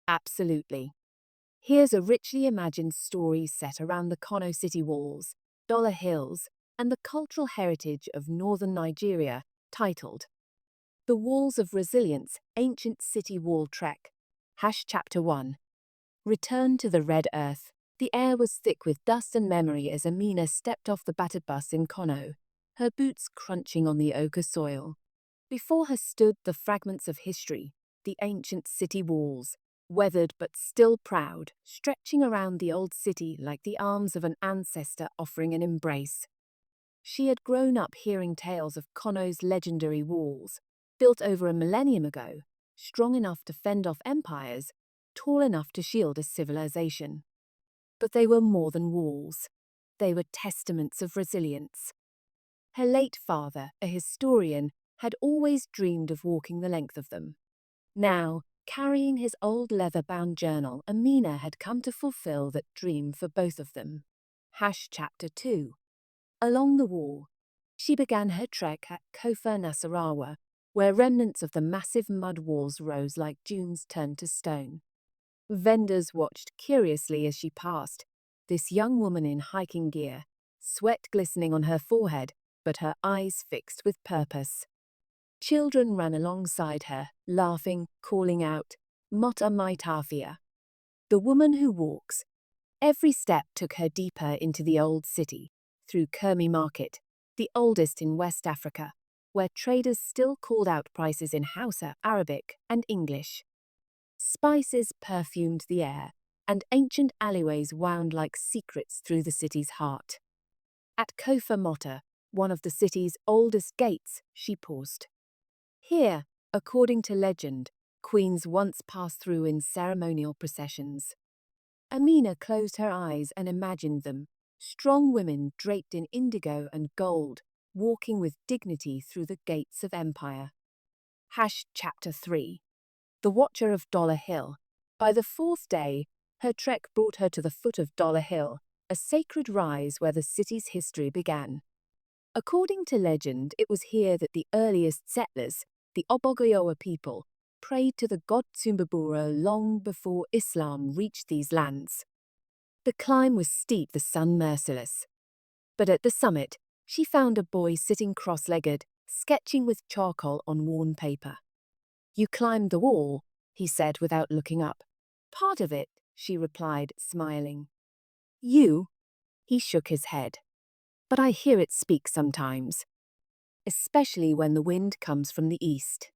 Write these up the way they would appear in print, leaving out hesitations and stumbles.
Absolutely. Here's a richly imagined story set around the Kano City walls, Dala Hills, and the cultural heritage of northern Nigeria, titled The Walls of Resilience Ancient City Wall Trek. Chapter 1. Return to the Red Earth. The air was thick with dust and memory as Amina stepped off the battered bus in Kano, her boots crunching on the ochre soil. Before her stood the fragments of history, the ancient city walls, weathered but still proud, stretching around the old city like the arms of an ancestor offering an embrace. She had grown up hearing tales of Kono's legendary walls, built over a millennium ago, strong enough to fend off empires, tall enough to shield a civilization. But they were more than walls. They were testaments of resilience. Her late father, a historian, had always dreamed of walking the length of them. Now, carrying his old leather-bound journal, Amina had come to fulfill that dream for both of them. Chapter 2. Along the wall, she began her trek at Kofa Nasarawa, where remnants of the massive mud walls rose like dunes turned to stone. Vendors watched curiously as she passed, this young woman in hiking gear, sweat glistening on her forehead, but her eyes fixed with purpose. Children ran alongside her, laughing, calling out, Mota Maitafia, the woman who walks. Every step took her deeper into the old city, through Kurmi Market, the oldest in West Africa, where traders still called out prices in Hausa, Arabic, and English. Spices perfumed the air, and ancient alleyways wound like secrets through the city's heart. At Kofa Mota, one of the city's oldest gates, she paused. Here, according to legend, queens once passed through in ceremonial processions. Amina closed her eyes and imagined them, strong women draped in indigo and gold, walking with dignity through the gates of empire. Chapter 3. The Watcher of Dala Hill. By the fourth day, her trek brought her to the foot of Dala Hill, a sacred rise where the city's history began. According to legend, it was here that the earliest settlers, the Obogoyowa people, prayed to the god Tsumbabura long before Islam reached these lands. The climb was steep, the sun merciless. But at the summit, she found a boy sitting cross-legged, sketching with charcoal on worn paper. You climbed the wall, he said without looking up. Part of it, she replied, smiling. You? He shook his head. But I hear it speak sometimes, especially when the wind comes from the east.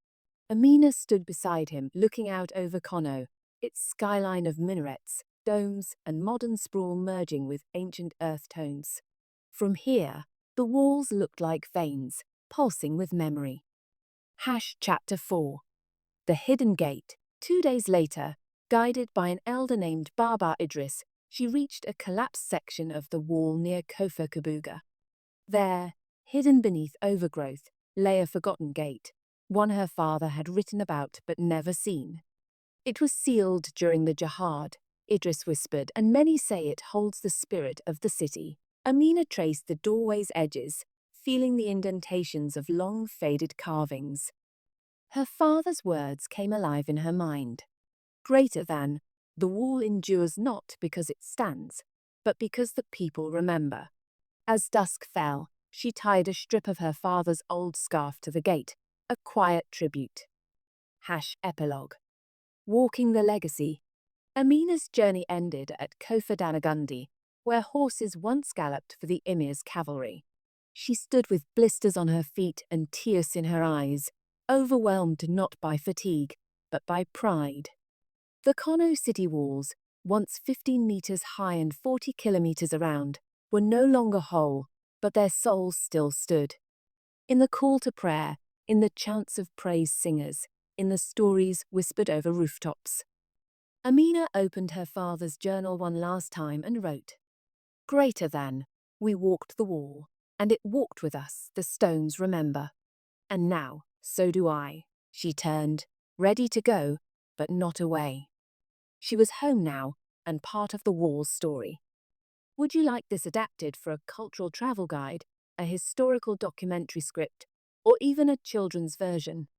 Amina stood beside him, looking out over Kano, its skyline of minarets, domes, and modern sprawl merging with ancient earth tones. From here, the walls looked like veins, pulsing with memory. Chapter 4. The Hidden Gate. 2 days later, guided by an elder named Baba Idris, she reached a collapsed section of the wall near Kofa Kabuga. There, hidden beneath overgrowth, lay a forgotten gate, one her father had written about but never seen. It was sealed during the jihad, Idris whispered, and many say it holds the spirit of the city. Amina traced the doorway's edges, feeling the indentations of long faded carvings. Her father's words came alive in her mind. Greater than, the wall endures not because it stands, but because the people remember. As dusk fell, she tied a strip of her father's old scarf to the gate, a quiet tribute. Epilogue. Walking the Legacy. Amina's journey ended at Kofa Danagundi, where horses once galloped for the Emir's cavalry. She stood with blisters on her feet and tears in her eyes, overwhelmed not by fatigue, but by pride. The Kano City walls, once 15 meters high and 40 kilometers around, were no longer whole, but their souls still stood. In the call to prayer, in the chants of praise singers, in the stories whispered over rooftops. Amina opened her father's journal one last time and wrote, Greater than, we walked the wall, and it walked with us, the stones remember. And now, so do I. She turned, ready to go, but not away. She was home now, and part of the wall's story. Would you like this adapted for a cultural travel guide, a historical documentary script, or even a children's version?